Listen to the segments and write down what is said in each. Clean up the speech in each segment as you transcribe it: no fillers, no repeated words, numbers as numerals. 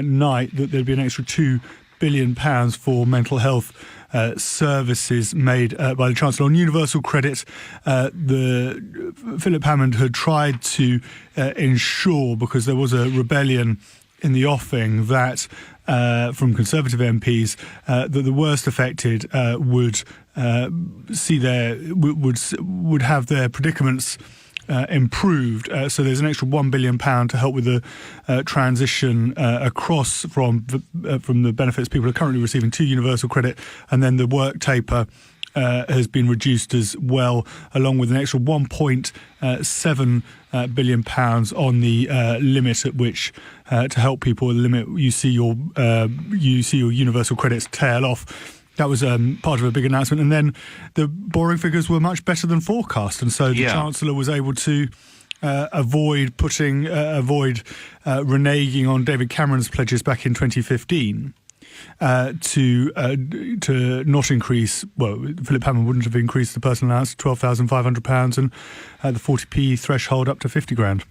night that there'd be an extra £2 billion for mental health services made by the Chancellor on universal credit. Philip Hammond had tried to ensure, because there was a rebellion in the offing that from Conservative MPs, that the worst affected would have their predicaments improved. So there's an extra £1 billion to help with the transition across from the benefits people are currently receiving to universal credit, and then the work taper has been reduced as well, along with an extra £1.7 billion on the limit at which to help people. The limit you see your universal credits tail off. That was part of a big announcement. And then the borrowing figures were much better than forecast. And so the Chancellor was able to avoid reneging on David Cameron's pledges back in 2015 to not increase. Well, Philip Hammond wouldn't have increased the personal allowance to £12,500 and the 40p threshold up to 50 grand.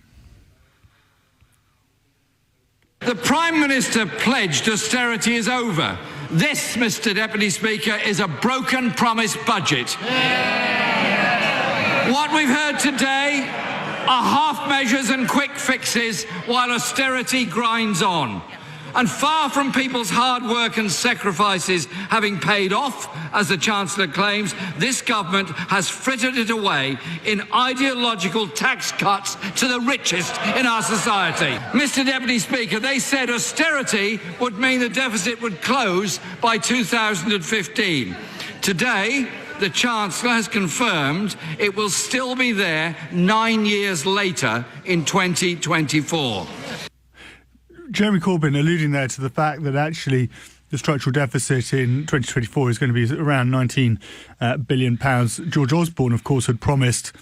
The Prime Minister pledged austerity is over. This, Mr. Deputy Speaker, is a broken promise budget. What we've heard today are half measures and quick fixes while austerity grinds on. And far from people's hard work and sacrifices having paid off, as the Chancellor claims, this government has frittered it away in ideological tax cuts to the richest in our society. Mr. Deputy Speaker, they said austerity would mean the deficit would close by 2015. Today, the Chancellor has confirmed it will still be there 9 years later in 2024. Jeremy Corbyn alluding there to the fact that actually the structural deficit in 2024 is going to be around £19 billion. George Osborne, of course, had promised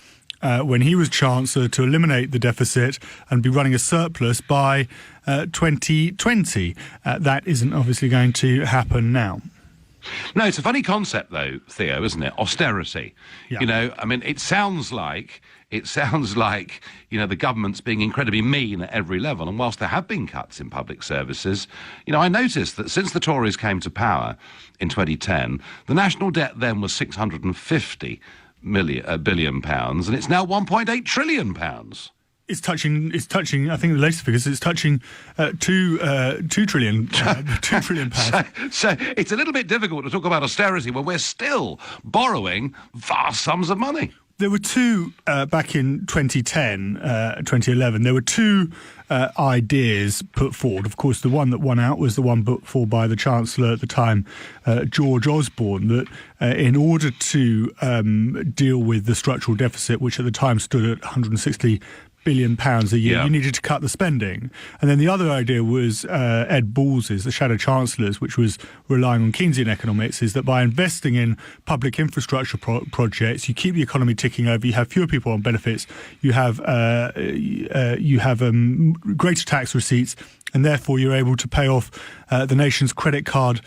when he was Chancellor to eliminate the deficit and be running a surplus by 2020. That isn't obviously going to happen now. No, it's a funny concept, though, Theo, isn't it? Austerity. Yeah. You know, I mean, it sounds like, the government's being incredibly mean at every level. And whilst there have been cuts in public services, I noticed that since the Tories came to power in 2010, the national debt then was £650 billion, and it's now £1.8 trillion. It's touching. I think the latest figures. It's touching two trillion pounds. So it's a little bit difficult to talk about austerity when we're still borrowing vast sums of money. There were two back in 2010, 2011. There were two ideas put forward. Of course, the one that won out was the one put forward by the Chancellor at the time, George Osborne, that in order to deal with the structural deficit, which at the time stood at £160 billion a year, you needed to cut the spending. And then the other idea was Ed Balls's, the Shadow Chancellor's, which was relying on Keynesian economics, is that by investing in public infrastructure projects, you keep the economy ticking over, you have fewer people on benefits, you have greater tax receipts, and therefore you're able to pay off the nation's credit card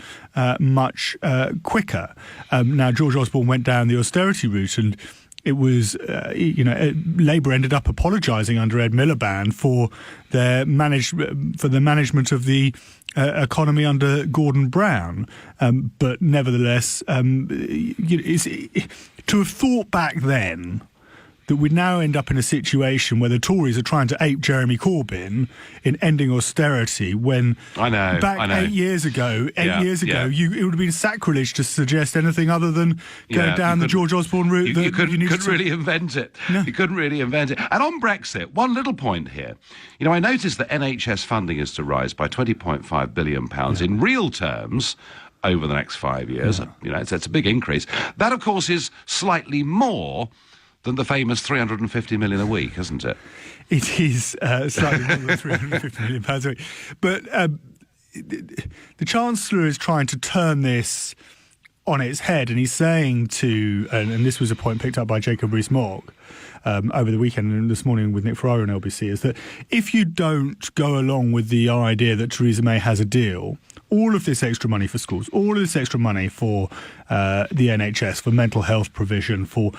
much quicker. Now, George Osborne went down the austerity route, and it was, Labour ended up apologising under Ed Miliband for their management of the economy under Gordon Brown. But nevertheless, to have thought back then that we'd now end up in a situation where the Tories are trying to ape Jeremy Corbyn in ending austerity when I know. 8 years ago, it would have been sacrilege to suggest anything other than going down the George Osborne route. You couldn't really invent it. No. You couldn't really invent it. And on Brexit, one little point here. I noticed that NHS funding is to rise by £20.5 billion in real terms over the next 5 years. Yeah. It's a big increase. That, of course, is slightly more than the famous £350 million a week, isn't it? It is slightly more than £350 million a week. But the Chancellor is trying to turn this on its head, and he's saying to, and this was a point picked up by Jacob Rees-Mogg over the weekend and this morning with Nick Ferraro on LBC, is that if you don't go along with the idea that Theresa May has a deal, all of this extra money for schools, all of this extra money for the NHS, for mental health provision, for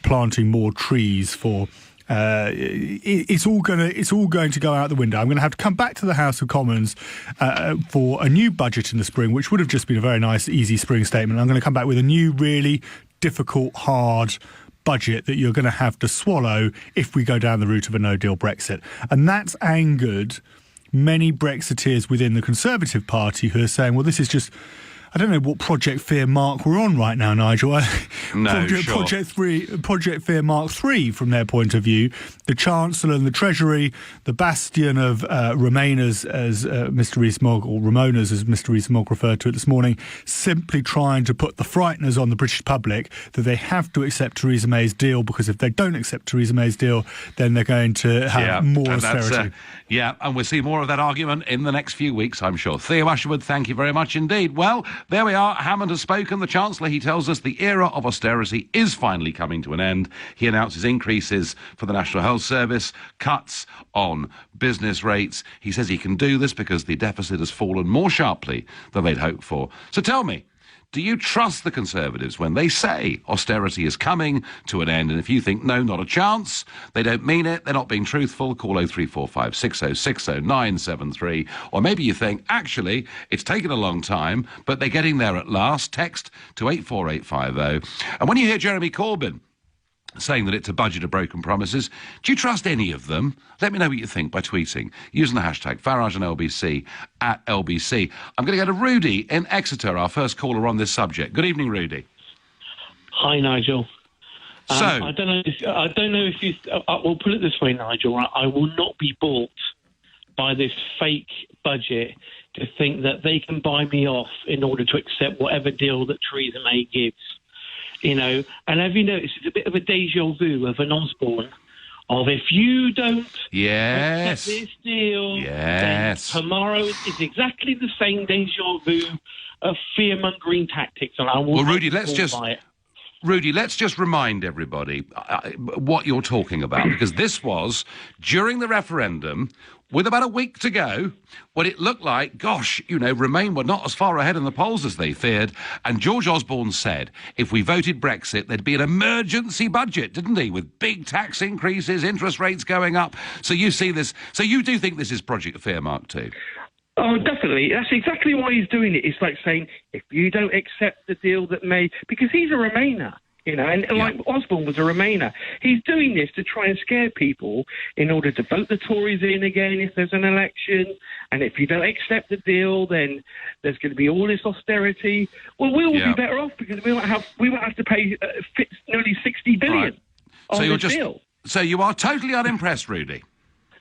planting more trees, for it's all going to go out the window. I'm going to have to come back to the House of Commons for a new budget in the spring, which would have just been a very nice, easy spring statement. I'm going to come back with a new, really difficult, hard budget that you're going to have to swallow if we go down the route of a no-deal Brexit. And that's angered many Brexiteers within the Conservative Party who are saying, well, this is just... I don't know what Project Fear Mark we're on right now, Nigel. No, Project Fear Mark 3 from their point of view. The Chancellor and the Treasury, the bastion of Remainers, as Mr. Rees-Mogg, or Ramonas, as Mr. Rees-Mogg referred to it this morning, simply trying to put the frighteners on the British public that they have to accept Theresa May's deal, because if they don't accept Theresa May's deal, then they're going to have more austerity. And we'll see more of that argument in the next few weeks, I'm sure. Theo Usherwood, thank you very much indeed. Well, there we are. Hammond has spoken. The Chancellor, he tells us the era of austerity is finally coming to an end. He announces increases for the National Health Service, cuts on business rates. He says he can do this because the deficit has fallen more sharply than they'd hoped for. So tell me, do you trust the Conservatives when they say austerity is coming to an end? And if you think, no, not a chance, they don't mean it, they're not being truthful, call 0345 6060 973. Or maybe you think, actually, it's taken a long time, but they're getting there at last. Text to 84850. And when you hear Jeremy Corbyn saying that it's a budget of broken promises, do you trust any of them? Let me know what you think by tweeting, using the hashtag Farage and LBC at LBC. I'm going to go to Rudy in Exeter, our first caller on this subject. Good evening, Rudy. Hi, Nigel. So I don't know if you. We'll put it this way, Nigel. I will not be bought by this fake budget to think that they can buy me off in order to accept whatever deal that Theresa May gives. You know, and have you noticed it's a bit of a deja vu of an Osborne of if you don't accept this deal, then tomorrow is exactly the same deja vu of fear-mongering tactics. And I will Rudy, let's just remind everybody what you're talking about, because this was during the referendum, with about a week to go, when it looked like, gosh, you know, Remain were not as far ahead in the polls as they feared. And George Osborne said if we voted Brexit, there'd be an emergency budget, didn't he? With big tax increases, interest rates going up. So you see this. So you do think this is Project Fear Mark 2? Oh, definitely. That's exactly why he's doing it. It's like saying, if you don't accept the deal that May... Because he's a Remainer. You know, and like Osborne was a Remainer. He's doing this to try and scare people in order to vote the Tories in again if there's an election. And if you don't accept the deal, then there's going to be all this austerity. Well, we will be better off because we won't have to pay nearly $60 billion on this deal. So you are totally unimpressed, Rudy.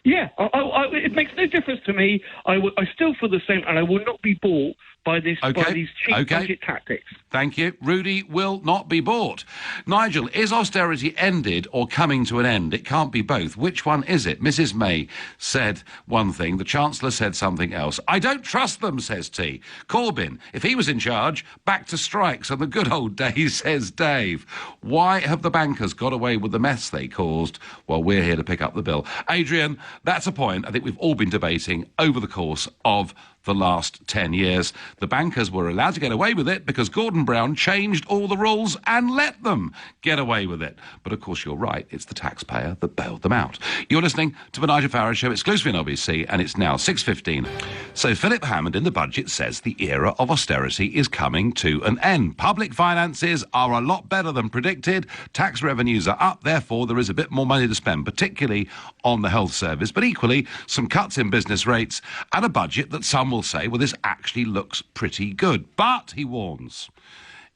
Yeah, it makes no difference to me. I still feel the same, and I will not be bought by these cheap budget tactics. Thank you. Rudy will not be bought. Nigel, is austerity ended or coming to an end? It can't be both. Which one is it? Mrs May said one thing. The Chancellor said something else. I don't trust them, says T. Corbyn, if he was in charge, back to strikes and the good old days, says Dave. Why have the bankers got away with the mess they caused? Well, we're here to pick up the bill. Adrian, that's a point I think we've all been debating over the course of the last 10 years. The bankers were allowed to get away with it because Gordon Brown changed all the rules and let them get away with it. But of course, you're right. It's the taxpayer that bailed them out. You're listening to the Nigel Farage Show exclusively on LBC, and it's now 6:15. So Philip Hammond in the budget says the era of austerity is coming to an end. Public finances are a lot better than predicted. Tax revenues are up. Therefore, there is a bit more money to spend, particularly on the health service, but equally some cuts in business rates and a budget that some will say, well, this actually looks pretty good. But, he warns,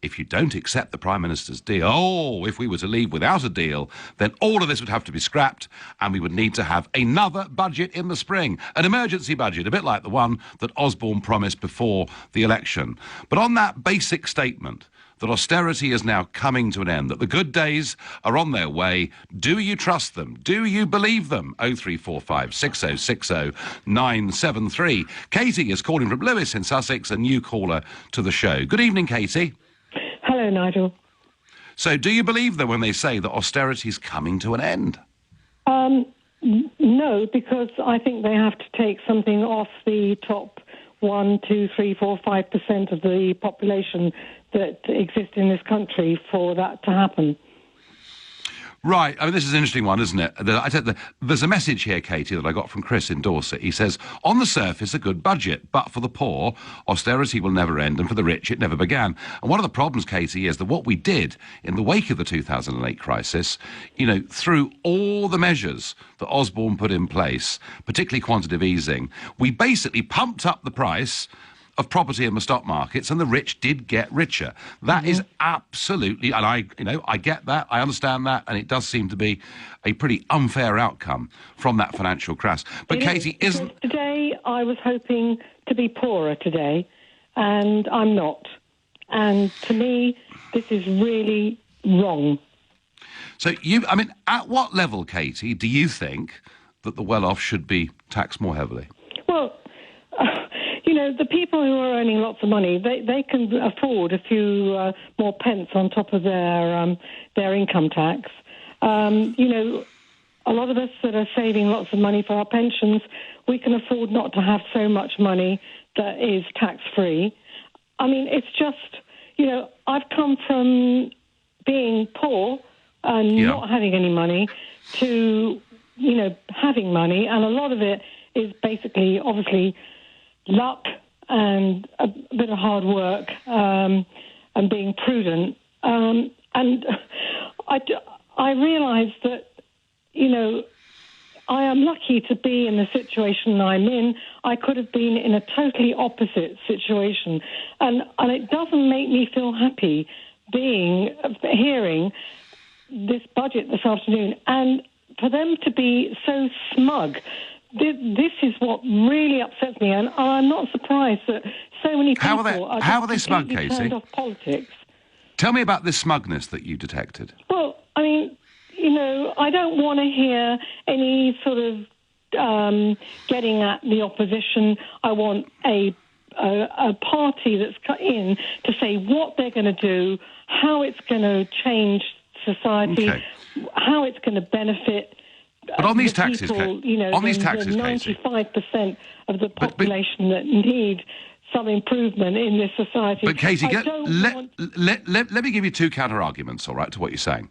if you don't accept the Prime Minister's deal, if we were to leave without a deal, then all of this would have to be scrapped and we would need to have another budget in the spring, an emergency budget, a bit like the one that Osborne promised before the election. But on that basic statement, that austerity is now coming to an end, that the good days are on their way. Do you trust them? Do you believe them? 0345 6060 973. Katie is calling from Lewis in Sussex, a new caller to the show. Good evening, Katie. Hello, Nigel. So do you believe them when they say that austerity is coming to an end? No, because I think they have to take something off the top 1, 2, 3, 4, 5% of the population that exist in this country for that to happen. Right. I mean, this is an interesting one, isn't it? There's a message here, Katie, that I got from Chris in Dorset. He says, on the surface, a good budget, but for the poor, austerity will never end, and for the rich, it never began. And one of the problems, Katie, is that what we did in the wake of the 2008 crisis, through all the measures that Osborne put in place, particularly quantitative easing, we basically pumped up the price of property in the stock markets, and the rich did get richer. That is absolutely, and I get that, I understand that, and it does seem to be a pretty unfair outcome from that financial crash. But Katie, isn't... Today, I was hoping to be poorer today, and I'm not. And to me, this is really wrong. So at what level, Katie, do you think that the well-off should be taxed more heavily? Well, the people who are earning lots of money, they can afford a few more pence on top of their income tax. A lot of us that are saving lots of money for our pensions, we can afford not to have so much money that is tax-free. I mean, it's just, I've come from being poor and not having any money to, having money, and a lot of it is basically, obviously, luck and a bit of hard work and being prudent. And I realise that, I am lucky to be in the situation I'm in. I could have been in a totally opposite situation. And it doesn't make me feel happy hearing this budget this afternoon. And for them to be so smug, this is what really upsets me, and I'm not surprised that so many people are they smug, Katie? Turned off politics. Tell me about this smugness that you detected. Well, I mean, I don't want to hear any sort of getting at the opposition. I want a party that's cut in to say what they're going to do, how it's going to change society, how it's going to benefit. But on these taxes, people, on these taxes, 95% of the population that need some improvement in this society. But Katie, let me give you two counter-arguments, all right, to what you're saying.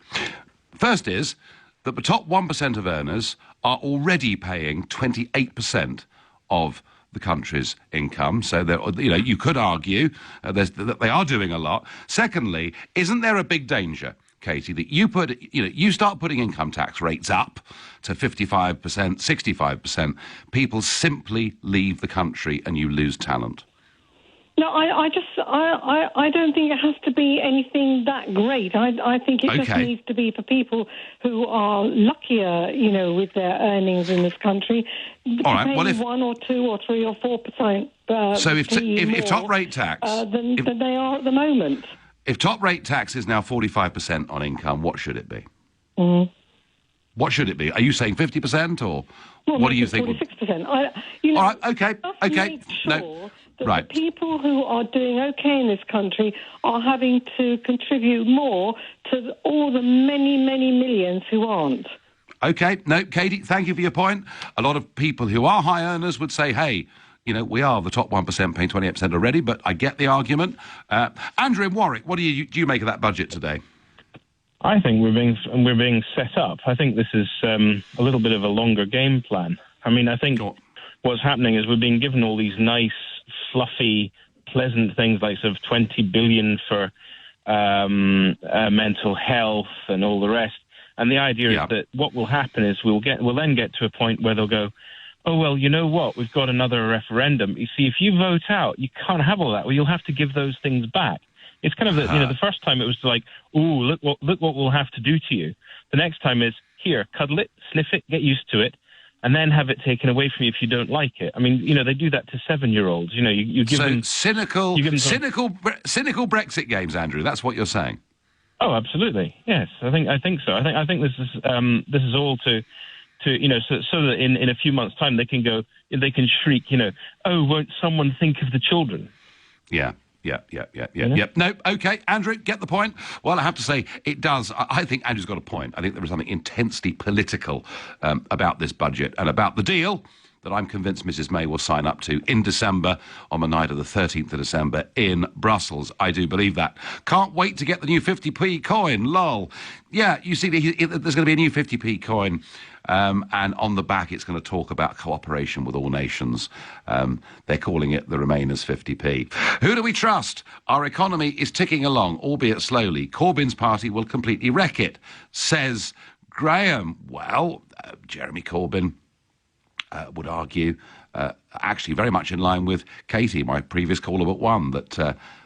First is that the top 1% of earners are already paying 28% of the country's income. So, you could argue that they are doing a lot. Secondly, isn't there a big danger, Katie, that you start putting income tax rates up to 55%, 65%, people simply leave the country and you lose talent? No, I don't think it has to be anything that great. I think it just needs to be for people who are luckier, with their earnings in this country. All right. Well, if 1 or 2 or 3 or 4%. So if top rate tax than they are at the moment. If top rate tax is now 45% on income, what should it be? What should it be? Are you saying 50% or what do you think? 46%. All right. Okay. Sure that the people who are doing okay in this country are having to contribute more to all the many, many millions who aren't. Okay. No, Katie, thank you for your point. A lot of people who are high earners would say, hey, we are the top 1% paying 28% already, but I get the argument. Andrew in Warwick, what do you make of that budget today? I think we're being set up. I think this is a little bit of a longer game plan. I mean, I think what's happening is we're being given all these nice, fluffy, pleasant things like sort of 20 billion for mental health and all the rest. And the idea is that what will happen is we'll then get to a point where they'll go, oh, well, you know what? We've got another referendum. You see, if you vote out, you can't have all that. Well, you'll have to give those things back. It's kind of the first time it was like, ooh, look what we'll have to do to you. The next time is here, cuddle it, sniff it, get used to it, and then have it taken away from you if you don't like it. I mean, they do that to 7-year-olds. You give them cynical Brexit games, Andrew. That's what you're saying. Oh, absolutely. Yes, I think so. I think this is all to so that in a few months' time they can shriek, oh, won't someone think of the children? Yeah. No, okay, Andrew, get the point. Well, I have to say, it does. I think Andrew's got a point. I think there is something intensely political about this budget and about the deal that I'm convinced Mrs May will sign up to in December, on the night of the 13th of December in Brussels. I do believe that. Can't wait to get the new 50p coin, lol. Yeah, you see, there's going to be a new 50p coin, and on the back it's going to talk about cooperation with all nations. They're calling it the Remainers 50p. Who do we trust? Our economy is ticking along, albeit slowly. Corbyn's party will completely wreck it, says Graham. Well, Jeremy Corbyn would argue, actually very much in line with Katie, my previous caller but one, that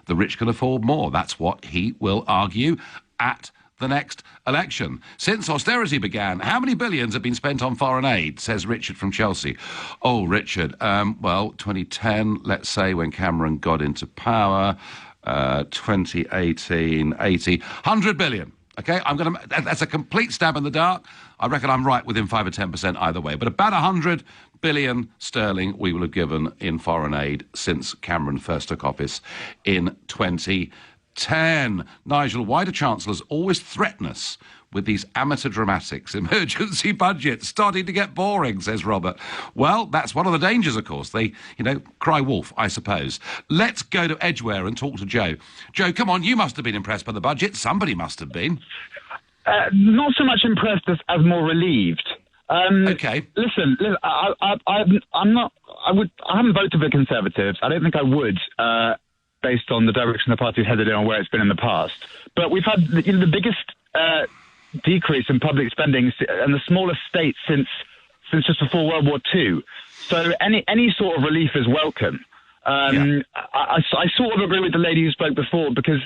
the rich can afford more. That's what he will argue at the next election. Since austerity began, how many billions have been spent on foreign aid, says Richard from Chelsea. Oh, Richard, well, 2010, let's say, when Cameron got into power, 2018, 80, 100 billion. OK, that's a complete stab in the dark. I reckon I'm right within 5 or 10% either way. But about 100 billion sterling we will have given in foreign aid since Cameron first took office in 2010. Nigel, why do chancellors always threaten us with these amateur dramatics? Emergency budget starting to get boring, says Robert. Well, that's one of the dangers, of course. They, cry wolf, I suppose. Let's go to Edgware and talk to Joe. Joe, come on, you must have been impressed by the budget. Somebody must have been. Not so much impressed as more relieved. Okay. Listen. I'm not. I haven't voted for the Conservatives. I don't think I would, based on the direction the party's headed in and where it's been in the past. But we've had the biggest decrease in public spending and the smallest state since just before World War II. So any sort of relief is welcome. I sort of agree with the lady who spoke before, because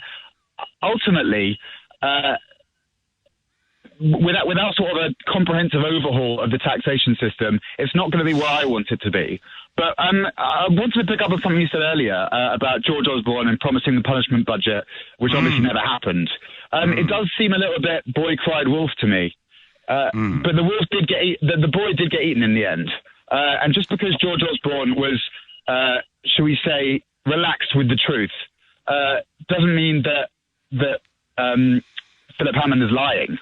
ultimately, without sort of a comprehensive overhaul of the taxation system, it's not going to be where I want it to be. But I wanted to pick up on something you said earlier about George Osborne and promising the punishment budget, which obviously never happened. It does seem a little bit boy cried wolf to me. But the wolf did the boy did get eaten in the end. And just because George Osborne was, shall we say, relaxed with the truth, doesn't mean that Philip Hammond is lying.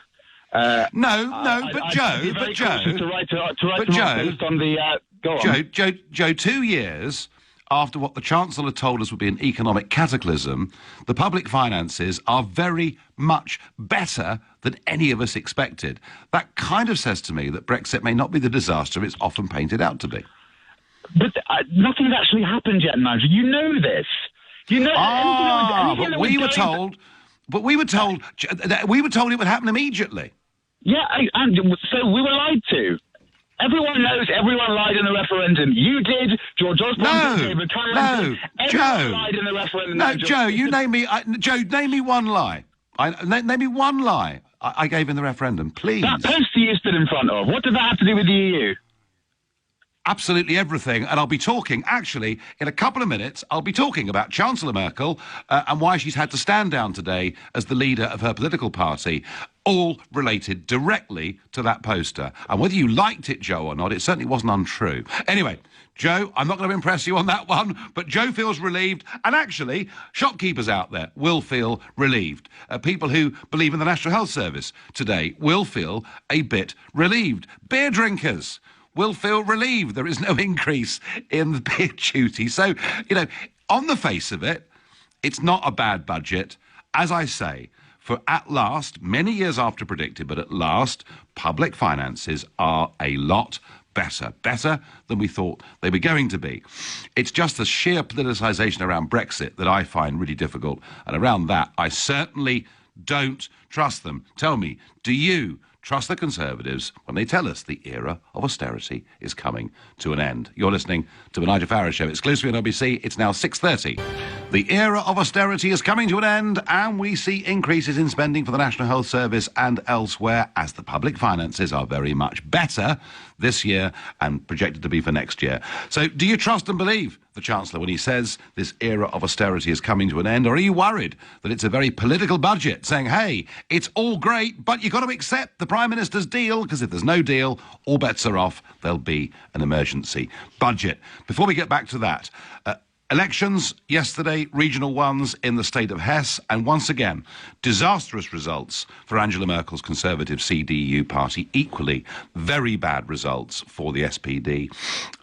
Joe, 2 years after what the Chancellor told us would be an economic cataclysm, the public finances are very much better than any of us expected. That kind of says to me that Brexit may not be the disaster it's often painted out to be. But nothing's actually happened yet, Nigel. You know this. You know. But we were told it would happen immediately. Yeah, so we were lied to. Everyone knows everyone lied in the referendum. You did. George Osborne did. Everyone Joe. lied in the referendum. No, Joe, you name me. Joe, name me one lie. Name me one lie I gave in the referendum, please. That poster you stood in front of. What did that have to do with the EU? Absolutely everything, and I'll be talking, actually, in a couple of minutes, I'll be talking about Chancellor Merkel and why she's had to stand down today as the leader of her political party, all related directly to that poster. And whether you liked it, Joe, or not, it certainly wasn't untrue. Anyway, Joe, I'm not going to impress you on that one, but Joe feels relieved, and actually, shopkeepers out there will feel relieved. People who believe in the National Health Service today will feel a bit relieved. Beer drinkers will feel relieved. There is no increase in the beer duty. So, on the face of it, it's not a bad budget. As I say, for at last, many years after predicted, but at last, public finances are a lot better than we thought they were going to be. It's just the sheer politicisation around Brexit that I find really difficult. And around that, I certainly don't trust them. Tell me, do you trust the Conservatives when they tell us the era of austerity is coming to an end? You're listening to the Nigel Farage Show, exclusively on LBC. It's now 6:30. The era of austerity is coming to an end, and we see increases in spending for the National Health Service and elsewhere, as the public finances are very much better this year and projected to be for next year. So do you trust and believe the Chancellor when he says this era of austerity is coming to an end, or are you worried that it's a very political budget saying, hey, it's all great, but you've got to accept the Prime Minister's deal, because if there's no deal, all bets are off, there'll be an emergency budget? Before we get back to that, Elections yesterday, regional ones in the state of Hesse, and once again, disastrous results for Angela Merkel's Conservative CDU party. Equally, very bad results for the SPD,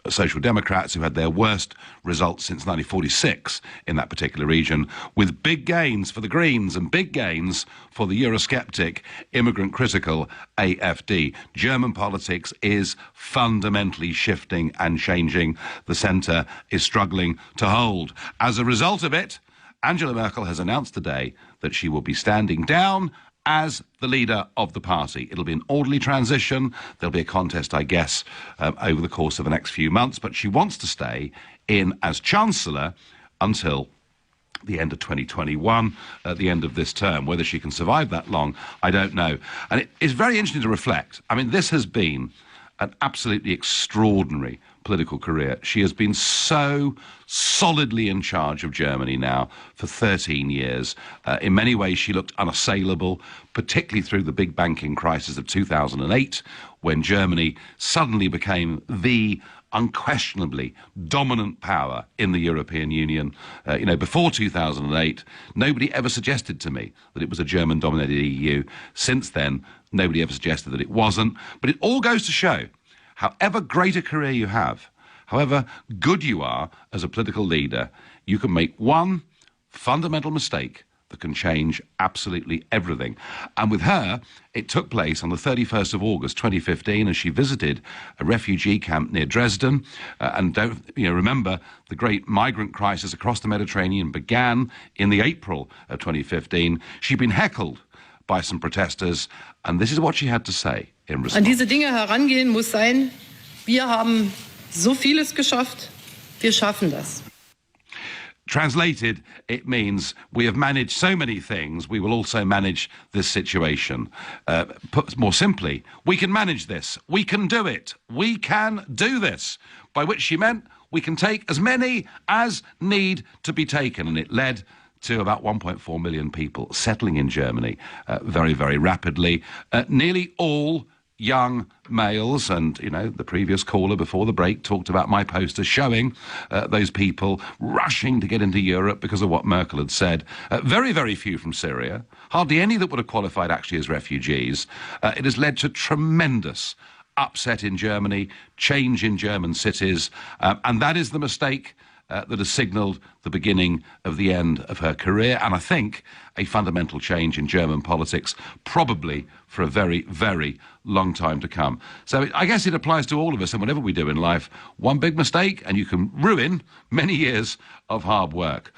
Social Democrats, who had their worst results since 1946 in that particular region, with big gains for the Greens and big gains for the Eurosceptic, immigrant-critical AfD. German politics is fundamentally shifting and changing. The centre is struggling to hold. As a result of it, Angela Merkel has announced today that she will be standing down as the leader of the party. It'll be an orderly transition. There'll be a contest, I guess, over the course of the next few months, but she wants to stay in as Chancellor until the end of 2021, at the end of this term. Whether she can survive that long, I don't know. And it is very interesting to reflect. I mean, this has been an absolutely extraordinary political career. She has been so solidly in charge of Germany now for 13 years. In many ways, she looked unassailable, particularly through the big banking crisis of 2008, when Germany suddenly became the unquestionably dominant power in the European Union. Before 2008, nobody ever suggested to me that it was a German-dominated EU. Since then, nobody ever suggested that it wasn't. But it all goes to show, however great a career you have, however good you are as a political leader, you can make one fundamental mistake that can change absolutely everything. And with her, it took place on the 31st of August 2015 as she visited a refugee camp near Dresden. Remember, the great migrant crisis across the Mediterranean began in the April of 2015. She'd been heckled by some protesters, and this is what she had to say in response. An diese Dinge herangehen muss sein, wir haben so vieles geschafft, wir schaffen das. Translated, it means we have managed so many things, we will also manage this situation. Put more simply, we can manage this, we can do it, we can do this. By which she meant we can take as many as need to be taken, and it led to about 1.4 million people settling in Germany very, very rapidly. Nearly all young males, and, the previous caller before the break talked about my poster showing those people rushing to get into Europe because of what Merkel had said. Very, very few from Syria, hardly any that would have qualified actually as refugees. It has led to tremendous upset in Germany, change in German cities, and that is the mistake that has signalled the beginning of the end of her career, and I think a fundamental change in German politics, probably for a very, very long time to come. So I guess it applies to all of us, and whatever we do in life, one big mistake and you can ruin many years of hard work.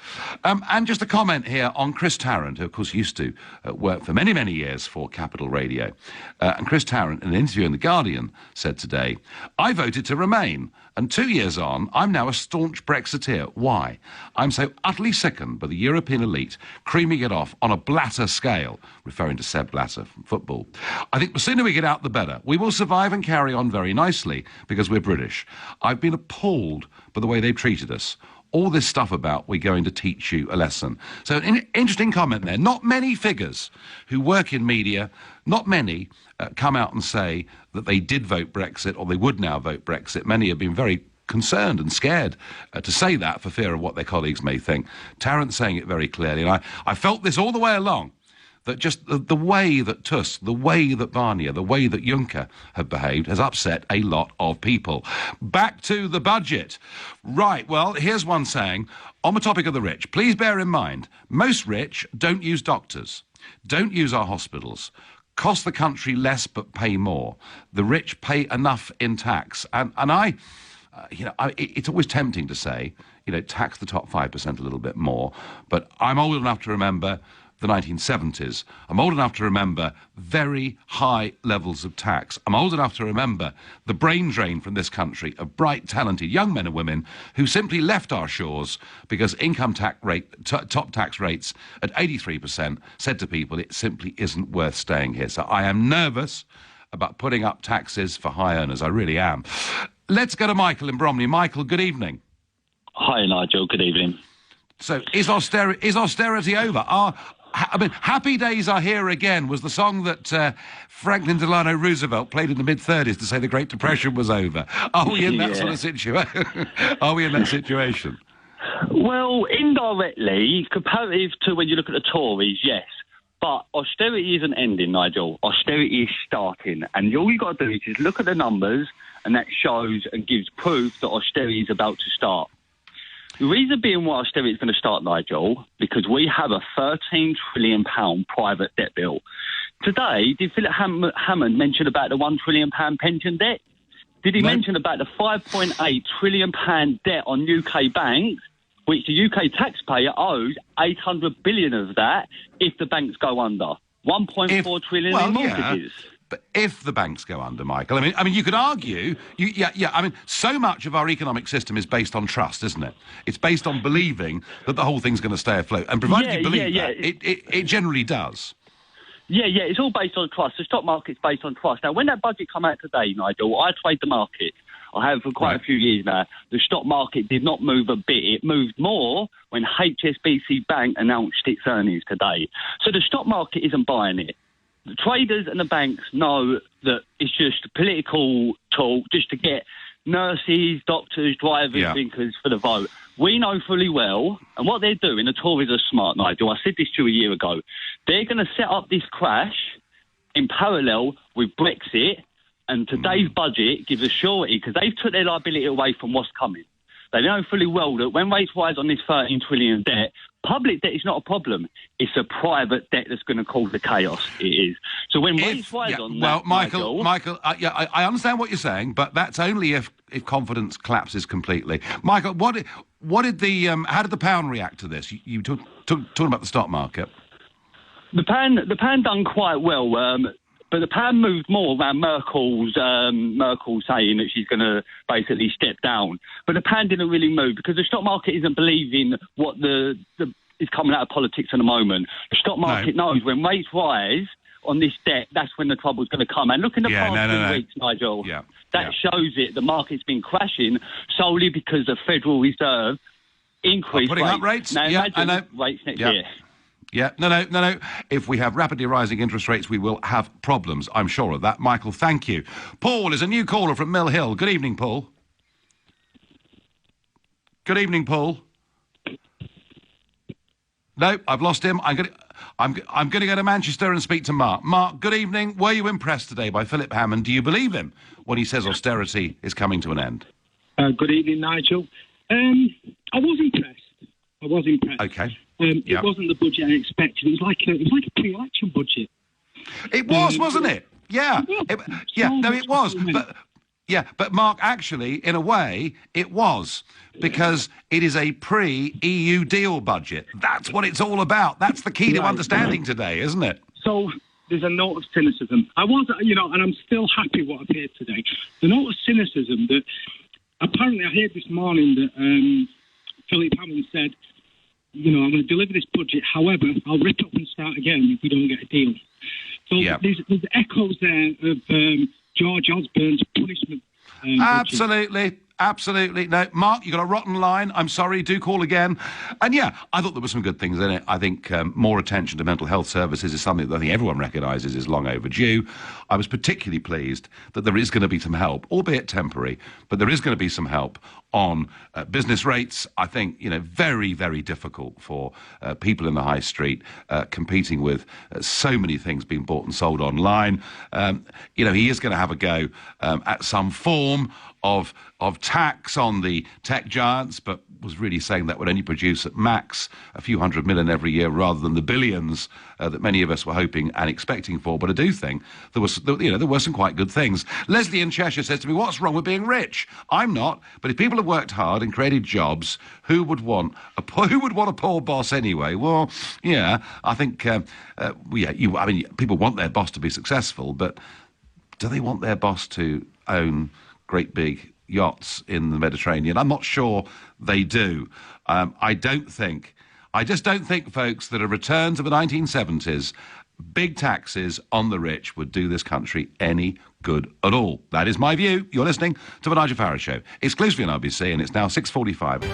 And just a comment here on Chris Tarrant, who of course used to work for many, many years for Capital Radio. And Chris Tarrant, in an interview in The Guardian, said today, "I voted to remain, and 2 years on, I'm now a staunch Brexiteer. Why? I'm so utterly sickened by the European elite creaming it off on a Blatter scale," referring to Seb Blatter from football. "I think the sooner we get out, the better. We will survive and carry on very nicely because we're British. I've been appalled by the way they've treated us. All this stuff about we're going to teach you a lesson." So an interesting comment there. Not many figures who work in media, not many come out and say that they did vote Brexit or they would now vote Brexit. Many have been very concerned and scared to say that for fear of what their colleagues may think. Tarrant saying it very clearly. And I felt this all the way along, that just the way that Tusk, the way that Barnier, the way that Juncker have behaved has upset a lot of people. Back to the budget. Right, well, here's one saying, on the topic of the rich, please bear in mind, most rich don't use doctors, don't use our hospitals, cost the country less but pay more. The rich pay enough in tax. And it's always tempting to say, tax the top 5% a little bit more. But I'm old enough to remember the 1970s. I'm old enough to remember very high levels of tax. I'm old enough to remember the brain drain from this country of bright, talented young men and women who simply left our shores because income tax top tax rates at 83% said to people it simply isn't worth staying here. So I am nervous about putting up taxes for high earners. I really am. Let's go to Michael in Bromley. Michael, good evening. Hi, Nigel. Good evening. So is austerity over? Happy Days Are Here Again was the song that Franklin Delano Roosevelt played in the mid-30s to say the Great Depression was over. Are we in that sort of situation? Are we in that situation? Well, indirectly, comparative to when you look at the Tories, yes. But austerity isn't ending, Nigel. Austerity is starting. And all you've got to do is just look at the numbers, and that shows and gives proof that austerity is about to start. The reason being why austerity is going to start, Nigel, because we have a £13 trillion private debt bill. Today, did Philip Hammond mention about the £1 trillion pension debt? Did he mention about the £5.8 trillion debt on UK banks, which the UK taxpayer owes 800 billion of that if the banks go under? 1.4 trillion in mortgages. Yeah. But if the banks go under, Michael, I mean, you could argue, I mean, so much of our economic system is based on trust, isn't it? It's based on believing that the whole thing's going to stay afloat. And provided you believe that, it generally does. Yeah, it's all based on trust. The stock market's based on trust. Now, when that budget come out today, Nigel, I trade the market. I have for quite a few years now. The stock market did not move a bit. It moved more when HSBC Bank announced its earnings today. So the stock market isn't buying it. The traders and the banks know that it's just a political talk just to get nurses, doctors, drivers, thinkers for the vote. We know fully well, and what they're doing, the Tories are smart, Nigel. I said this to you a year ago. They're going to set up this crash in parallel with Brexit, and today's budget gives a surety, because they've took their liability away from what's coming. They know fully well that when rates rise on this 13 trillion debt, public debt is not a problem. It's a private debt that's going to cause the chaos. It is. So when rates rise on that, Michael, I understand what you're saying, but that's only if confidence collapses completely. Michael, how did the pound react to this? You talking about the stock market. The pound done quite well. But the pound moved more around Merkel saying that she's going to basically step down. But the pound didn't really move because the stock market isn't believing what is coming out of politics at the moment. The stock market knows when rates rise on this debt, that's when the trouble's going to come. And look in the past 2 weeks, Nigel, that shows it. The market's been crashing solely because the Federal Reserve increased putting up rates. Now imagine rates next year. Yeah, no. If we have rapidly rising interest rates, we will have problems. I'm sure of that. Michael, thank you. Paul is a new caller from Mill Hill. Good evening, Paul. Good evening, Paul. No, I've lost him. I'm going to go to Manchester and speak to Mark. Mark, good evening. Were you impressed today by Philip Hammond? Do you believe him when he says austerity is coming to an end? Good evening, Nigel. I was impressed. Okay. It wasn't the budget I expected. It was like a pre-election budget. It was, wasn't it? Yeah. It was. But Mark, actually, in a way, it was, because it is a pre-EU deal budget. That's what it's all about. That's the key to understanding today, isn't it? So there's a note of cynicism. And I'm still happy what I've heard today. The note of cynicism that apparently I heard this morning that Philip Hammond said, I'm going to deliver this budget. However, I'll rip up and start again if we don't get a deal. So there's echoes there of George Osborne's punishment. Absolutely. No, Mark, you got a rotten line. I'm sorry. Do call again. And I thought there were some good things in it. I think more attention to mental health services is something that I think everyone recognises is long overdue. I was particularly pleased that there is going to be some help, albeit temporary, but there is going to be some help on business rates. I think, very, very difficult for people in the high street competing with so many things being bought and sold online. He is going to have a go at some form of tax on the tech giants, but was really saying that would only produce at max a few $100 million every year rather than the billions that many of us were hoping and expecting for. But I do think there were some quite good things. Leslie in Cheshire says to me, what's wrong with being rich? I'm not, but if people have worked hard and created jobs, who would want a poor boss anyway? Well, I think people want their boss to be successful, but do they want their boss to own great big yachts in the Mediterranean? I'm not sure they do. I just don't think, folks, that a return to the 1970s, big taxes on the rich would do this country any good at all. That is my view. You're listening to the Nigel Farage Show, exclusively on LBC, and it's now 6:45.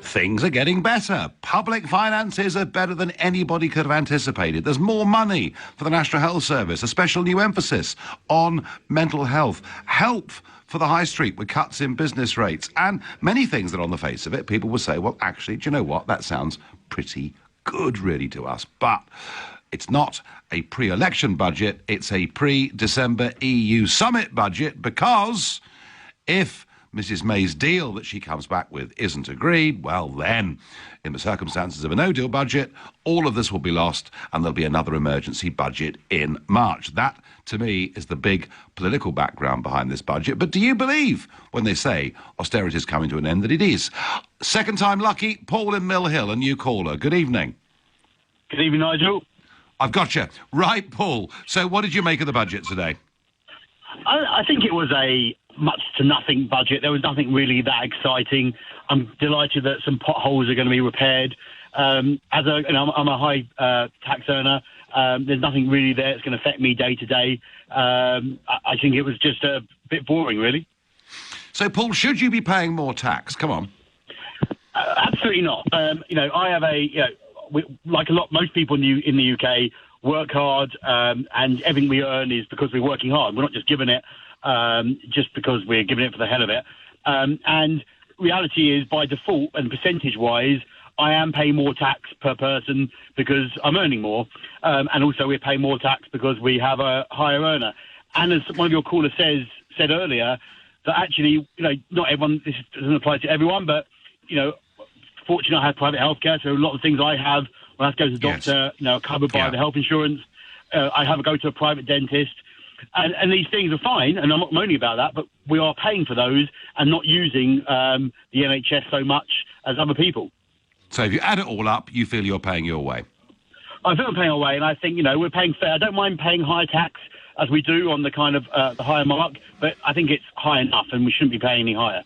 Things are getting better. Public finances are better than anybody could have anticipated. There's more money for the National Health Service, a special new emphasis on mental health, help for the high street with cuts in business rates and many things that on the face of it, people will say, well, actually, do you know what? That sounds pretty good, really, to us. But it's not a pre-election budget. It's a pre-December EU summit budget, because if Mrs May's deal that she comes back with isn't agreed, well then, in the circumstances of a no-deal budget, all of this will be lost and there'll be another emergency budget in March. That, to me, is the big political background behind this budget. But do you believe, when they say austerity is coming to an end, that it is? Second time lucky, Paul in Mill Hill, a new caller. Good evening. Good evening, Nigel. I've got you. Right, Paul. So what did you make of the budget today? I think it was a much to nothing budget. There was nothing really that exciting. I'm delighted that some potholes are going to be repaired. I'm a high tax earner. There's nothing really there that's going to affect me day to day. I think it was just a bit boring, really. So, Paul, should you be paying more tax? Come on. Absolutely not. I have most people in the UK work hard, and everything we earn is because we're working hard. We're not just giving it just because we're giving it for the hell of it. And reality is, by default and percentage-wise, I am paying more tax per person because I'm earning more. And also we're paying more tax because we have a higher earner. And as one of your callers said earlier, that actually, not everyone, this doesn't apply to everyone, but, fortunately I have private healthcare, so a lot of things I have, when I have to go to the doctor, are covered by the health insurance. I have to go to a private dentist. And these things are fine, and I'm not moaning about that, but we are paying for those and not using the NHS so much as other people. So if you add it all up, you feel you're paying your way? I feel I'm paying our way, and I think, we're paying fair. I don't mind paying high tax, as we do on the kind of the higher mark, but I think it's high enough, and we shouldn't be paying any higher.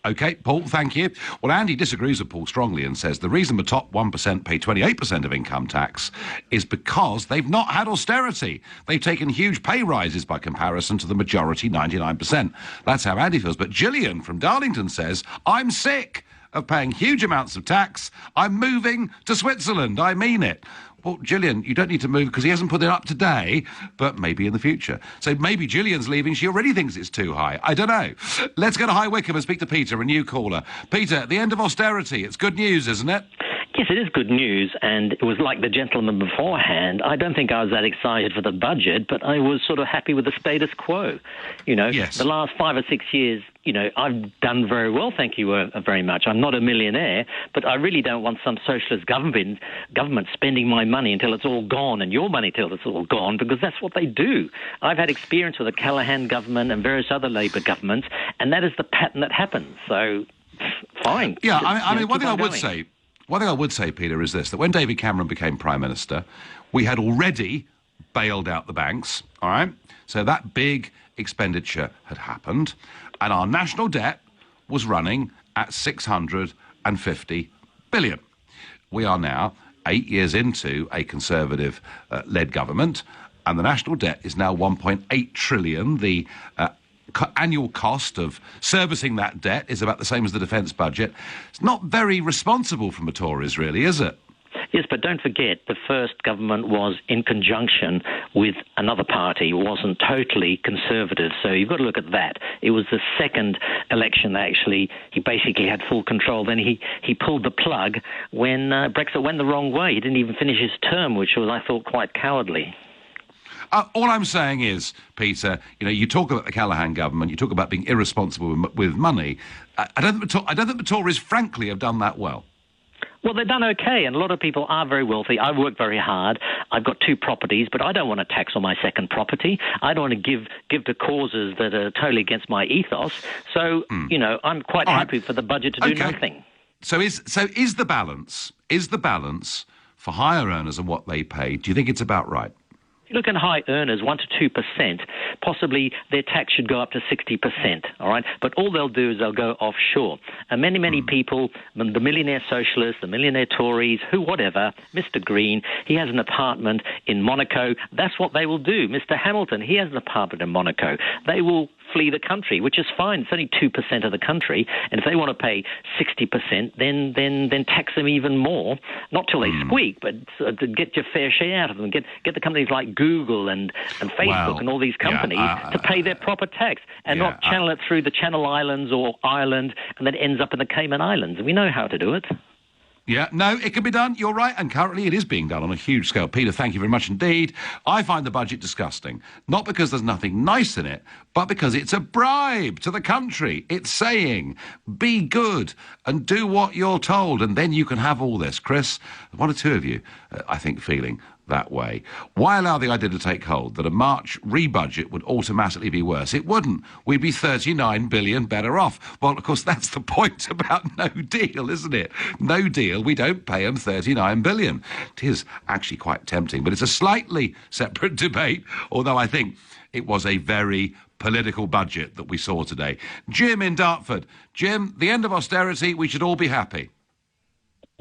OK, Paul, thank you. Well, Andy disagrees with Paul strongly and says the reason the top 1% pay 28% of income tax is because they've not had austerity. They've taken huge pay rises by comparison to the majority, 99%. That's how Andy feels. But Gillian from Darlington says, I'm sick of paying huge amounts of tax. I'm moving to Switzerland. I mean it. Well, Gillian, you don't need to move because he hasn't put it up today, but maybe in the future. So maybe Gillian's leaving. She already thinks it's too high. I don't know. Let's go to High Wycombe and speak to Peter, a new caller. Peter, at the end of austerity, it's good news, isn't it? Yes, it is good news, and it was like the gentleman beforehand. I don't think I was that excited for the budget, but I was sort of happy with the status quo. Yes. The last 5 or 6 years, I've done very well, thank you very much. I'm not a millionaire, but I really don't want some socialist government spending my money until it's all gone, and your money till it's all gone, because that's what they do. I've had experience with the Callaghan government and various other Labour governments, and that is the pattern that happens. So, fine. Yeah, I mean, one thing I would say, Peter, is this, that when David Cameron became Prime Minister, we had already bailed out the banks, all right? So that big expenditure had happened, and our national debt was running at 650 billion. We are now 8 years into a Conservative-led government, and the national debt is now 1.8 trillion. The annual cost of servicing that debt is about the same as the defence budget. It's not very responsible from the Tories, really, is it? Yes, but don't forget, the first government was in conjunction with another party. It wasn't totally Conservative, so you've got to look at that. It was the second election that actually he basically had full control. Then he pulled the plug when Brexit went the wrong way. He didn't even finish his term, which was, I thought, quite cowardly. All I'm saying is, Peter, you talk about the Callaghan government, you talk about being irresponsible with money. I don't think the Tories, frankly, have done that well. Well, they've done okay, and a lot of people are very wealthy. I work very hard. I've got 2 properties, but I don't want to tax on my second property. I don't want to give to causes that are totally against my ethos. So, I'm quite happy for the budget to do nothing. So is the balance for higher earners and what they pay, do you think it's about right? Look at high earners, 1 to 2%. Possibly their tax should go up to 60%, all right? But all they'll do is they'll go offshore. And many people, the millionaire socialists, the millionaire Tories, whatever, Mr. Green, he has an apartment in Monaco. That's what they will do. Mr. Hamilton, he has an apartment in Monaco. They will flee the country, which is fine. It's only 2% of the country, and if they want to pay 60%, then tax them even more. Not till they squeak, but to get your fair share out of them. Get the companies like Google and Facebook and all these companies to pay their proper tax, and not channel it through the Channel Islands or Ireland, and then it ends up in the Cayman Islands. We know how to do it. Yeah, no, it can be done. You're right. And currently it is being done on a huge scale. Peter, thank you very much indeed. I find the budget disgusting, not because there's nothing nice in it, but because it's a bribe to the country. It's saying, be good and do what you're told, and then you can have all this. Chris, one or two of you, I think, feeling that way. Why allow the idea to take hold that a March re-budget would automatically be worse? It wouldn't. We'd be 39 billion better off. Well, of course, that's the point about no deal, isn't it? No deal, we don't pay them 39 billion. It is actually quite tempting, but it's a slightly separate debate, although I think it was a very political budget that we saw today. Jim in Dartford. Jim, the end of austerity, we should all be happy.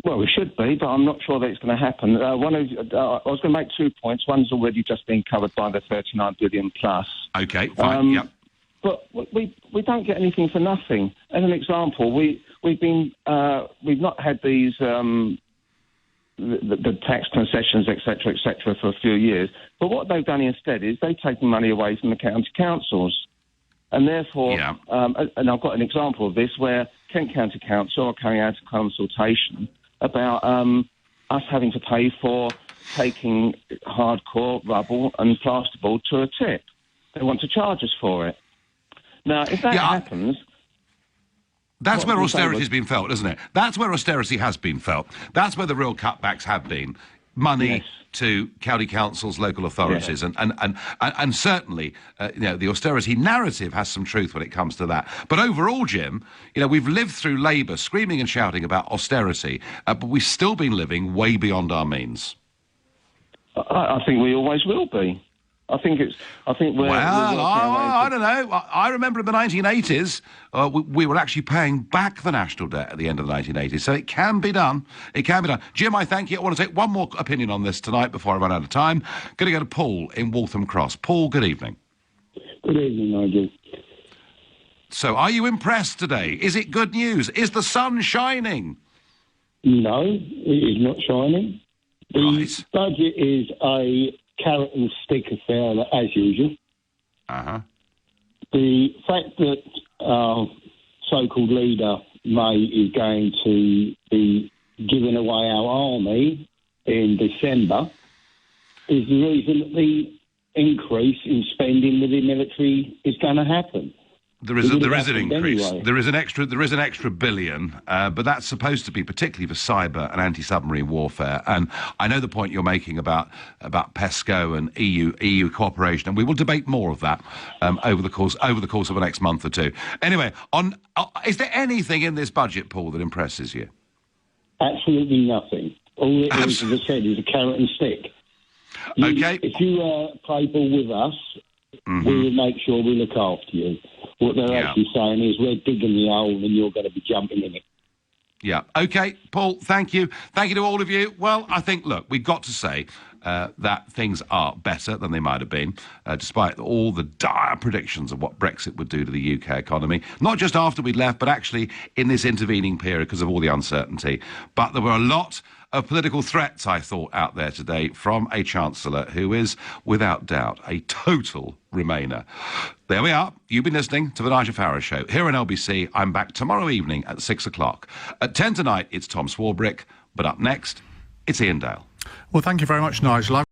Well, we should be, but I'm not sure that it's going to happen. I was going to make 2 points. One's already just been covered by the 39 billion plus. OK, fine, But we don't get anything for nothing. As an example, we've not had these the tax concessions, etc., for a few years. But what they've done instead is they've taken money away from the county councils. And therefore, and I've got an example of this where Kent County Council are carrying out a consultation about us having to pay for taking hardcore rubble and plasterboard to a tip. They want to charge us for it. Now, if that happens... That's where austerity has been felt, isn't it? That's where austerity has been felt. That's where the real cutbacks have been. Money to county councils, local authorities, and certainly, the austerity narrative has some truth when it comes to that. But overall, Jim, we've lived through Labour screaming and shouting about austerity, but we've still been living way beyond our means. I think we always will be. I think we're... Well, I don't know. I remember in the 1980s, we were actually paying back the national debt at the end of the 1980s, so it can be done. It can be done. Jim, I thank you. I want to take one more opinion on this tonight before I run out of time. Going to go to Paul in Waltham Cross. Paul, good evening. Good evening, Nigel. So, are you impressed today? Is it good news? Is the sun shining? No, it is not shining. The budget is a carrot and stick affair, as usual. The fact that our so-called leader, May, is going to be giving away our army in December is the reason that the increase in spending with the military is going to happen. There is an increase. Anyway. There is an extra billion, but that's supposed to be particularly for cyber and anti-submarine warfare. And I know the point you're making about PESCO and EU cooperation, and we will debate more of that over the course of the next month or two. Anyway, is there anything in this budget, Paul, that impresses you? Absolutely nothing. All it is, as I said, is a carrot and stick. If you play ball with us, we will make sure we look after you. What they're actually saying is we're digging the hole and you're going to be jumping in it. Yeah. OK, Paul, thank you. Thank you to all of you. Well, I think, look, we've got to say that things are better than they might have been, despite all the dire predictions of what Brexit would do to the UK economy, not just after we'd left, but actually in this intervening period because of all the uncertainty. But there were a lot of political threats, I thought, out there today from a Chancellor who is, without doubt, a total Remainer. There we are. You've been listening to The Nigel Farage Show here on LBC. I'm back tomorrow evening at 6 o'clock. At 10 tonight, it's Tom Swarbrick, but up next, it's Ian Dale. Well, thank you very much, Nigel.